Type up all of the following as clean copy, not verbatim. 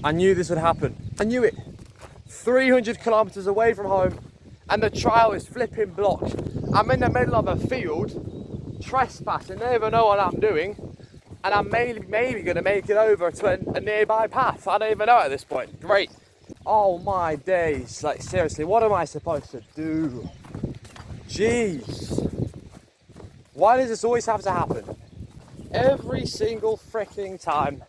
I knew this would happen. I knew it. 300 kilometers away from home, and the trail is flipping blocked. I'm in the middle of a field, trespassing, I don't even know what I'm doing, and I'm maybe gonna make it over to a nearby path. I don't even know at this point. Great. Oh my days, like seriously, what am I supposed to do? Jeez. Why does this always have to happen? Every single freaking time.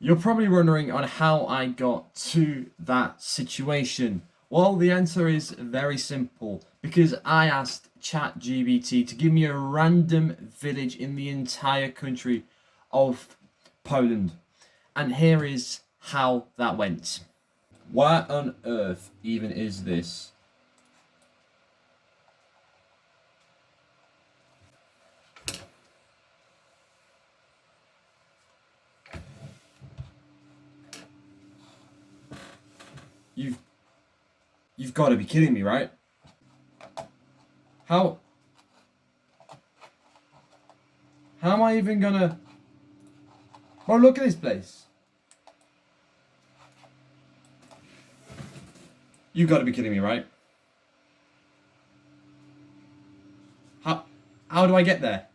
You're probably wondering on how I got to that situation. Well, the answer is very simple, because I asked GBT to give me a random village in the entire country of Poland. And here is how that went. Where on earth even is this? You've got to be kidding me, right? How am I even gonna... Oh, look at this place. You've got to be kidding me, right? How do I get there?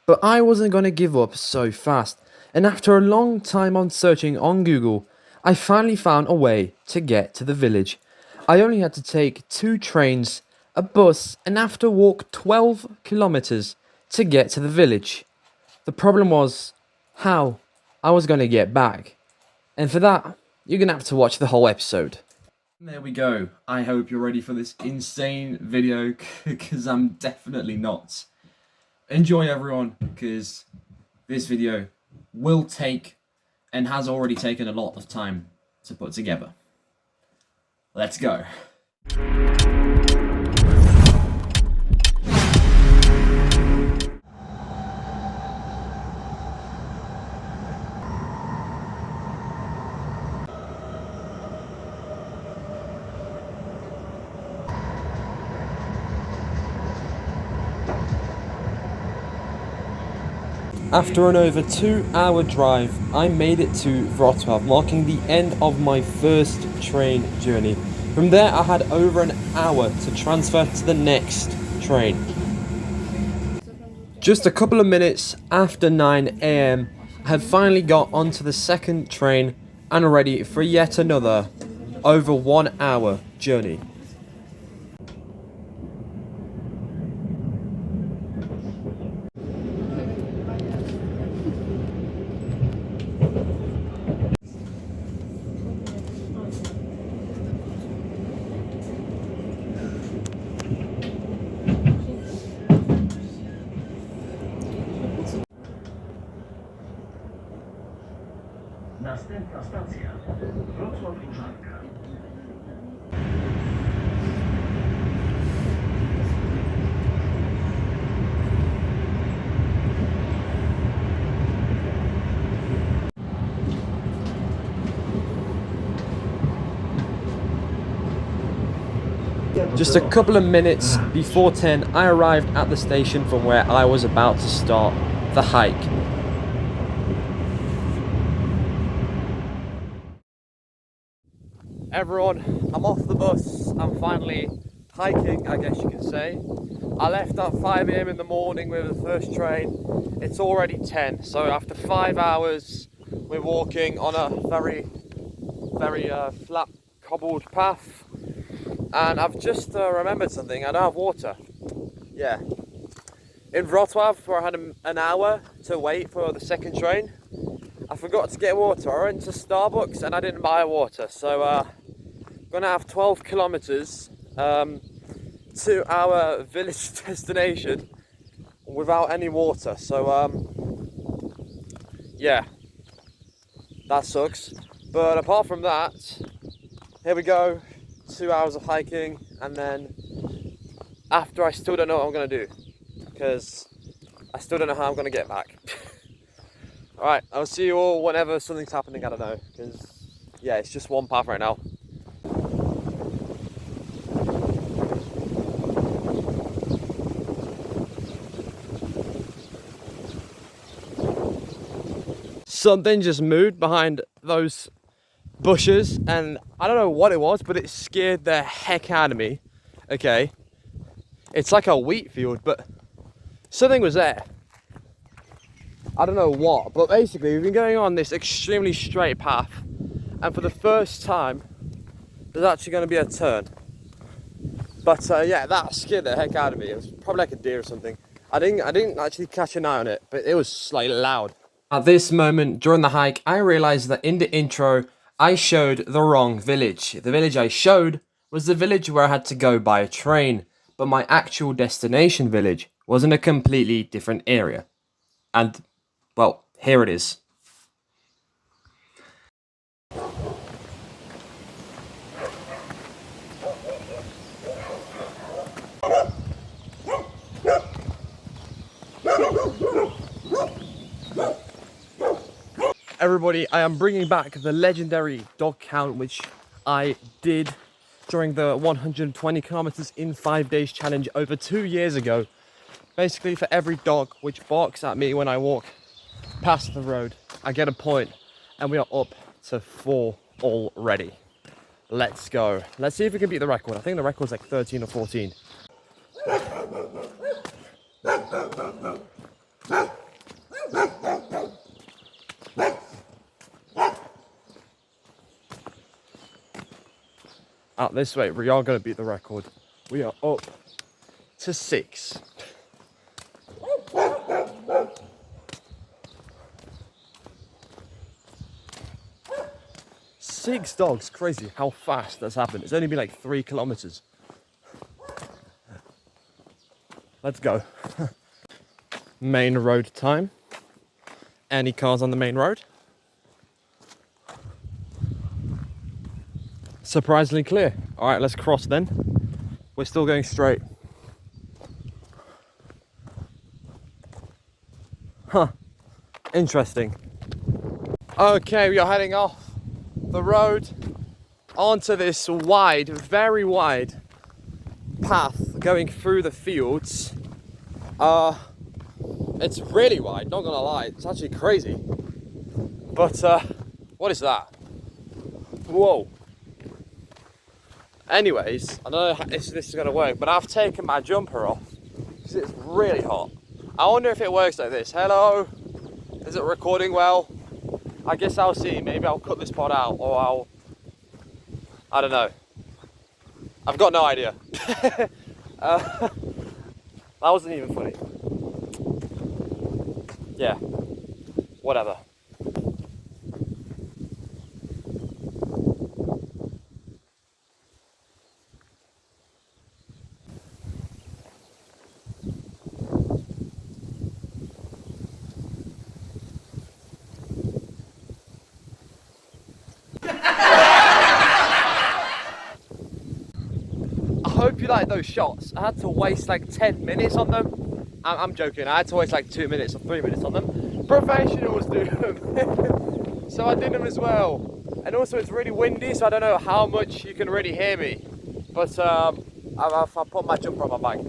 But I wasn't gonna give up so fast, and after a long time on searching on Google, I finally found a way to get to the village. I only had to take 2 trains, a bus, and have to walk 12 kilometers to get to the village. The problem was how I was gonna get back. And for that, you're gonna have to watch the whole episode. There we go. I hope you're ready for this insane video, because I'm definitely not. Enjoy, everyone, because this video will take and has already taken a lot of time to put together. Let's go. After an over 2-hour drive, I made it to Wrocław, marking the end of my first train journey. From there, I had over an hour to transfer to the next train. Just a couple of minutes after 9 AM, I had finally got onto the second train and ready for yet another over 1 hour journey. Następna stacja Wrocław-Różanka. Just a couple of minutes before 10, I arrived at the station from where I was about to start the hike. Everyone, I'm off the bus. I'm finally hiking, I guess you could say. I left at 5 AM in the morning with the first train. It's already 10, so after 5 hours, we're walking on a very flat cobbled path. And I've just remembered something. I don't have water. Yeah. In Wrocław, where I had an hour to wait for the second train, I forgot to get water. I went to Starbucks and I didn't buy water. So I'm gonna have 12 kilometers to our village destination without any water. So yeah, that sucks. But apart from that, here we go. 2 hours of hiking, and then after, I still don't know what I'm gonna do, because I still don't know how I'm gonna get back. Alright, I'll see you all whenever something's happening. I don't know, because yeah, it's just one path right now. something just moved behind those bushes, and I don't know what it was, but it scared the heck out of me. Okay, it's like a wheat field, but something was there. I don't know what, but basically we've been going on this extremely straight path, and for the first time there's actually going to be a turn. But yeah, that scared the heck out of me. It was probably like a deer or something. I didn't actually catch an eye on it, but it was like loud. At this moment during the hike, I realized that in the intro I showed the wrong village. The village I showed was the village where I had to go by train, but my actual destination village was in a completely different area. And well, here it is. Everybody, I am bringing back the legendary dog count which I did during the 120 kilometers in 5 days challenge over 2 years ago. Basically, for every dog which barks at me when I walk past the road, I get a point, and we are up to 4 already. Let's go. Let's see if we can beat the record. I think the record's like 13 or 14. Out this way, we are going to beat the record. We are up to 6. Six dogs, crazy how fast that's happened. It's only been like 3 kilometers. Let's go. Main road time. Any cars on the main road? Surprisingly clear. All right, let's cross then. We're still going straight. Huh, interesting. Okay, we are heading off the road onto this wide, very wide path going through the fields. It's really wide, not gonna lie, it's actually crazy. But what is that? Whoa. Anyways, I don't know if this is gonna work, but I've taken my jumper off because it's really hot. I wonder if it works like this. Hello, is it recording well? I guess I'll see. Maybe I'll cut this part out, or I don't know. I've got no idea. That wasn't even funny. Yeah, whatever. I hope you like those shots. I had to waste like 10 minutes on them. I'm joking, I had to waste like 2 minutes or 3 minutes on them. Professionals do them. So I did them as well. And also it's really windy, so I don't know how much you can really hear me. But I put my jumper on my back.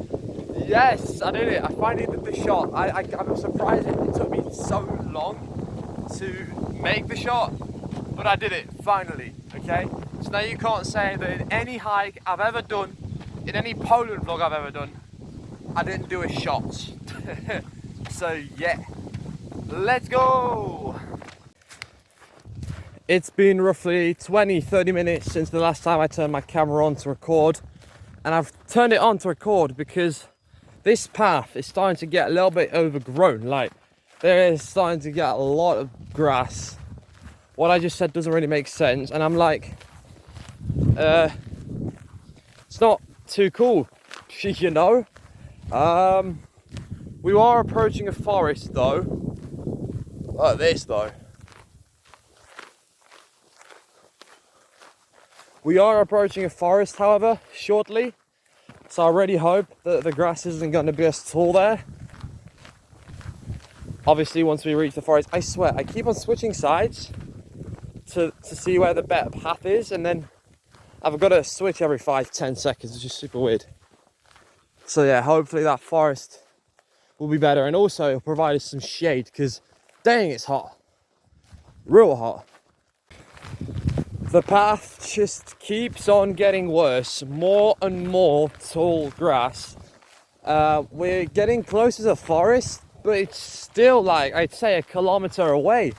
Yes, I did it. I finally did the shot. I'm surprised it took me so long to make the shot. But I did it, finally, okay? So now you can't say that in any hike I've ever done, in any Poland vlog I've ever done, I didn't do a shot. So yeah, let's go. It's been roughly 20-30 minutes since the last time I turned my camera on to record, and I've turned it on to record because this path is starting to get a little bit overgrown. Like, there is starting to get a lot of grass. What I just said doesn't really make sense, and I'm like, it's not too cool, you know. We are approaching a forest though. Like this though. We are approaching a forest, however, shortly. So I really hope that the grass isn't going to be as tall there. Obviously, once we reach the forest, I swear, I keep on switching sides to see where the better path is, and then I've got to switch every 5-10 seconds, which is super weird. So yeah, hopefully that forest will be better, and also it'll provide us some shade, because dang, it's hot. real hot. The path just keeps on getting worse, more and more tall grass. We're getting closer to the forest, but it's still like, I'd say, a kilometer away.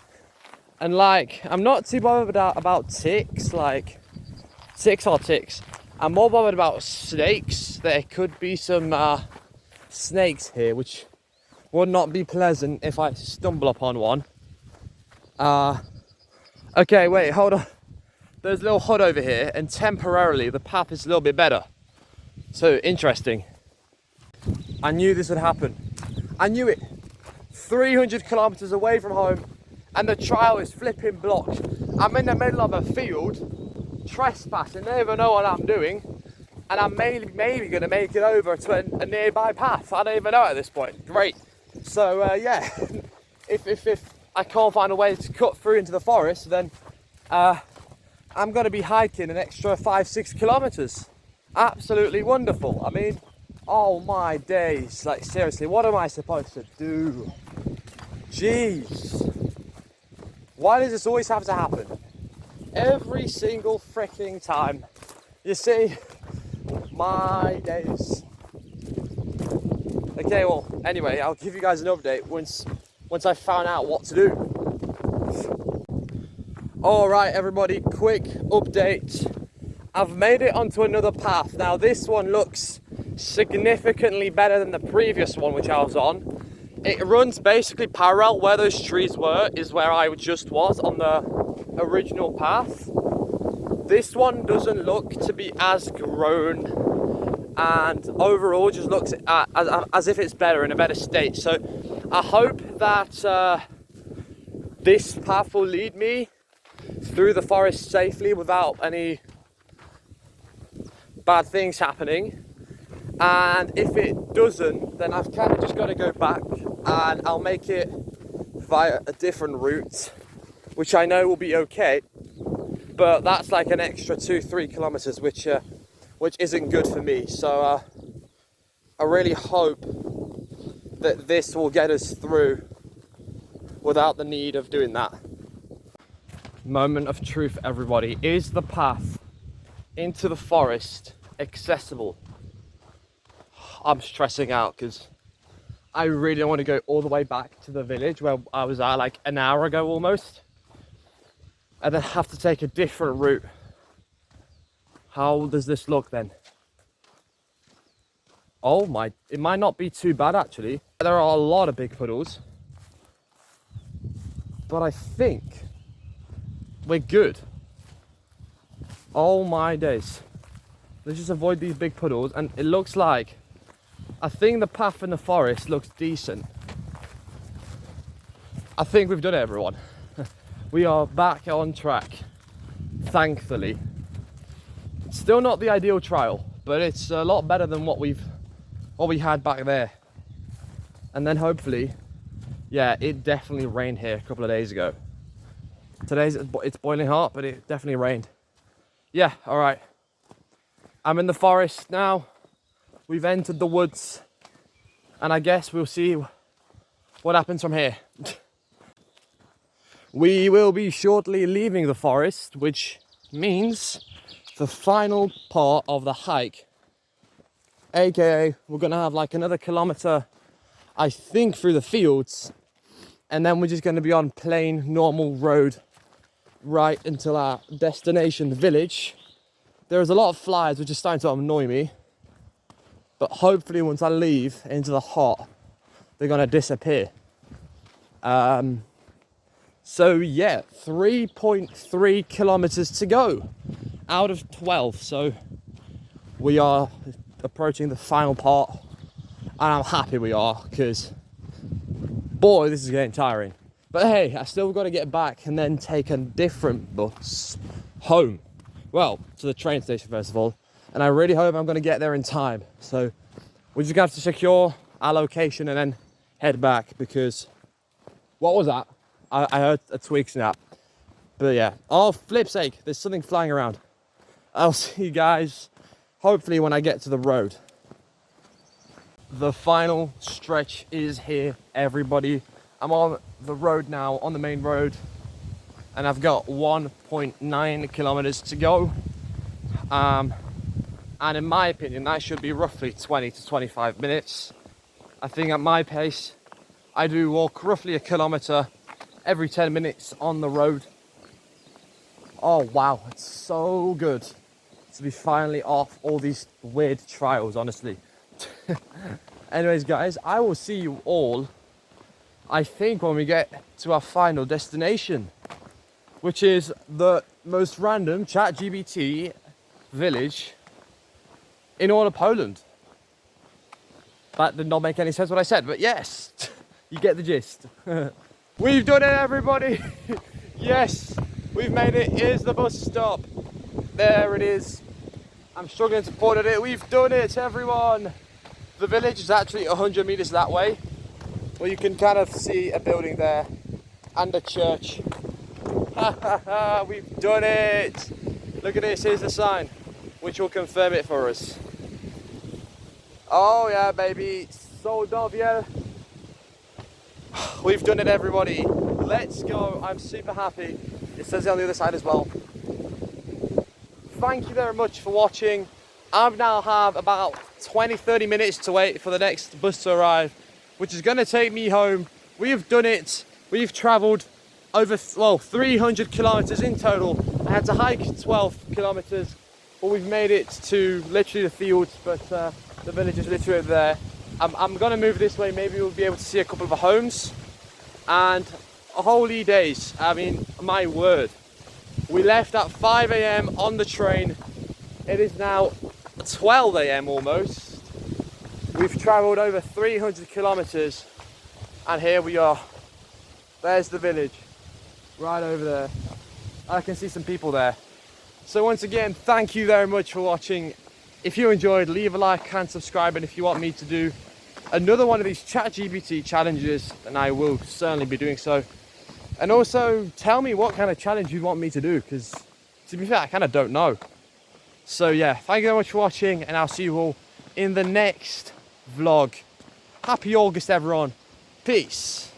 And like, I'm not too bothered about ticks, like ticks are ticks. I'm more bothered about snakes. There could be some snakes here, which would not be pleasant if I stumble upon one. Okay, wait, hold on. There's a little hut over here, and temporarily the path is a little bit better. So interesting. I knew this would happen. I knew it. 300 kilometers away from home, and the trail is flipping blocked. I'm in the middle of a field, trespassing, never know what I'm doing, and I'm maybe gonna make it over to a nearby path. I don't even know at this point. Great. So yeah, if I can't find a way to cut through into the forest, then I'm gonna be hiking an extra 5-6 kilometers. Absolutely wonderful. I mean, oh my days, like seriously, what am I supposed to do? Jeez. Why does this always have to happen? Every single freaking time. You see, my days. Okay, well, anyway, I'll give you guys an update once I found out what to do. All right, everybody, quick update. I've made it onto another path. Now, this one looks significantly better than the previous one which I was on. It runs basically parallel where those trees were, is where I just was on the original path. This one doesn't look to be as grown, and overall just looks as if it's better, in a better state. So I hope that this path will lead me through the forest safely without any bad things happening. And if it doesn't, then I've kind of just got to go back, and I'll make it via a different route, which I know will be okay, but that's like an extra 2-3 kilometers, which isn't good for me. So I really hope that this will get us through without the need of doing that. Moment of truth, everybody. Is the path into the forest accessible? I'm stressing out because I really don't want to go all the way back to the village where I was at like an hour ago almost, and then have to take a different route. How does this look then? Oh my, it might not be too bad actually. There are a lot of big puddles, but I think we're good. Oh my days. Let's just avoid these big puddles, and it looks like, I think the path in the forest looks decent. I think we've done it, everyone. We are back on track, thankfully. It's still not the ideal trail, but it's a lot better than what we had back there. And then hopefully, yeah, it definitely rained here a couple of days ago. It's boiling hot, but it definitely rained. Yeah, all right. I'm in the forest now. We've entered the woods, and I guess we'll see what happens from here. We will be shortly leaving the forest, which means the final part of the hike. AKA, we're gonna have like another kilometer, I think, through the fields, and then we're just gonna be on plain, normal road right until our destination village. There's a lot of flies, which is starting to annoy me. But hopefully once I leave into the hot, they're gonna disappear. So yeah, 3.3 kilometers to go out of 12. So we are approaching the final part, and I'm happy we are, because boy, this is getting tiring. But hey, I still got to get back and then take a different bus home. Well, to the train station first of all. And I really hope I'm going to get there in time. So we're just going to have to secure our location and then head back, because what was that? I heard a twig snap. But yeah, oh, flip's sake, there's something flying around. I'll see you guys hopefully when I get to the road. The final stretch is here, everybody. I'm on the road now, on the main road. and I've got 1.9 kilometers to go. And in my opinion, that should be roughly 20 to 25 minutes. I think at my pace, I do walk roughly a kilometer every 10 minutes on the road. Oh wow, it's so good to be finally off all these weird trials, honestly. Anyways, guys, I will see you all, I think, when we get to our final destination, which is the most random ChatGBT village in all of Poland. That did not make any sense what I said, but yes, you get the gist. We've done it, everybody. Yes, we've made it. Here's the bus stop. There it is. I'm struggling to point at it. We've done it, everyone. The village is actually 100 meters that way. Well, you can kind of see a building there and a church. We've done it. Look at this. Here's the sign, which will confirm it for us. Oh yeah, baby. Soldovia. We've done it, everybody. Let's go. I'm super happy. It says it on the other side as well. Thank you very much for watching. I now have about 20-30 minutes to wait for the next bus to arrive, which is going to take me home. We've done it. We've travelled over 300 kilometers in total. I had to hike 12 kilometers, but we've made it to literally the fields, but the village is literally there. I'm going to move this way. Maybe we'll be able to see a couple of homes. And holy days, I mean, my word. We left at 5 a.m. on the train. It is now 12 a.m. almost. We've travelled over 300 kilometers, and here we are. There's the village, right over there. I can see some people there. So once again, thank you very much for watching. If you enjoyed, leave a like and subscribe, and if you want me to do another one of these ChatGPT challenges, then I will certainly be doing so. And also tell me what kind of challenge you'd want me to do, because to be fair, I kind of don't know. So yeah, thank you very much for watching, and I'll see you all in the next vlog. Happy August, everyone. Peace.